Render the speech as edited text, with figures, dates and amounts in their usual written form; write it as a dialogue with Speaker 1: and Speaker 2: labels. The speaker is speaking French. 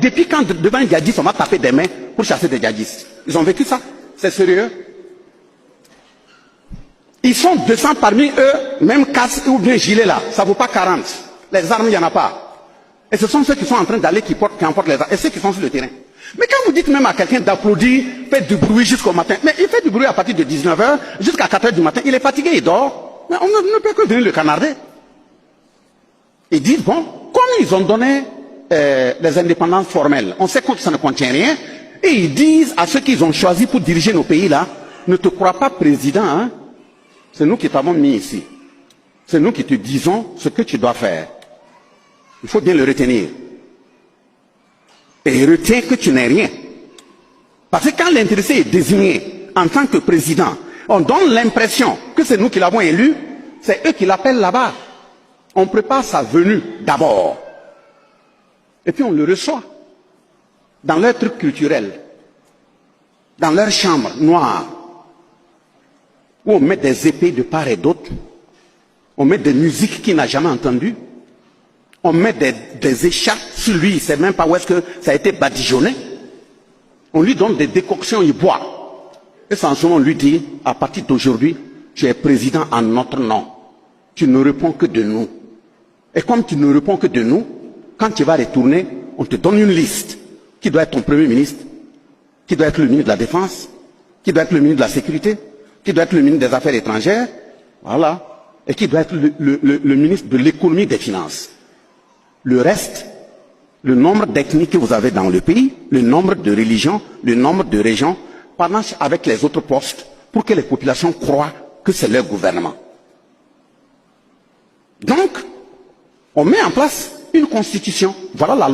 Speaker 1: depuis quand devant un djihadiste, on va taper des mains pour chasser des djihadistes? Ils ont vécu ça? C'est sérieux? Ils sont 200 parmi eux, même casque ou bien gilet là, ça ne vaut pas 40. Les armes, il n'y en a pas. Et ce sont ceux qui sont en train d'aller qui emportent les armes, et ceux qui sont sur le terrain. Mais quand vous dites même à quelqu'un d'applaudir, faites du bruit jusqu'au matin, mais il fait du bruit à partir de 19h jusqu'à 4h du matin, il est fatigué, il dort. Mais on ne peut que venir le canarder. Ils disent, bon, comme ils ont donné les indépendances formelles, on sait que ça ne contient rien, et ils disent à ceux qu'ils ont choisis pour diriger nos pays là, ne te crois pas président, hein? C'est nous qui t'avons mis ici. C'est nous qui te disons ce que tu dois faire. Il faut bien le retenir. Et retiens que tu n'es rien. Parce que quand l'intéressé est désigné en tant que président, on donne l'impression que c'est nous qui l'avons élu, c'est eux qui l'appellent là-bas. On prépare sa venue d'abord. Et puis on le reçoit dans leur truc culturel, dans leur chambre noire, où on met des épées de part et d'autre, on met des musiques qu'il n'a jamais entendues, on met des écharpes sur lui, il ne sait même pas où est-ce que ça a été badigeonné, on lui donne des décoctions, il boit. Et sans ce moment, on lui dit, à partir d'aujourd'hui, tu es président en notre nom, tu ne réponds que de nous. Et comme tu ne réponds que de nous, quand tu vas retourner, on te donne une liste, qui doit être ton premier ministre, qui doit être le ministre de la Défense, qui doit être le ministre de la Sécurité, qui doit être le ministre des Affaires étrangères, voilà, et qui doit être le ministre de l'économie et des finances. Le reste, le nombre d'ethnies que vous avez dans le pays, le nombre de religions, le nombre de régions, partagent avec les autres postes pour que les populations croient que c'est leur gouvernement. Donc, on met en place une constitution. Voilà la loi.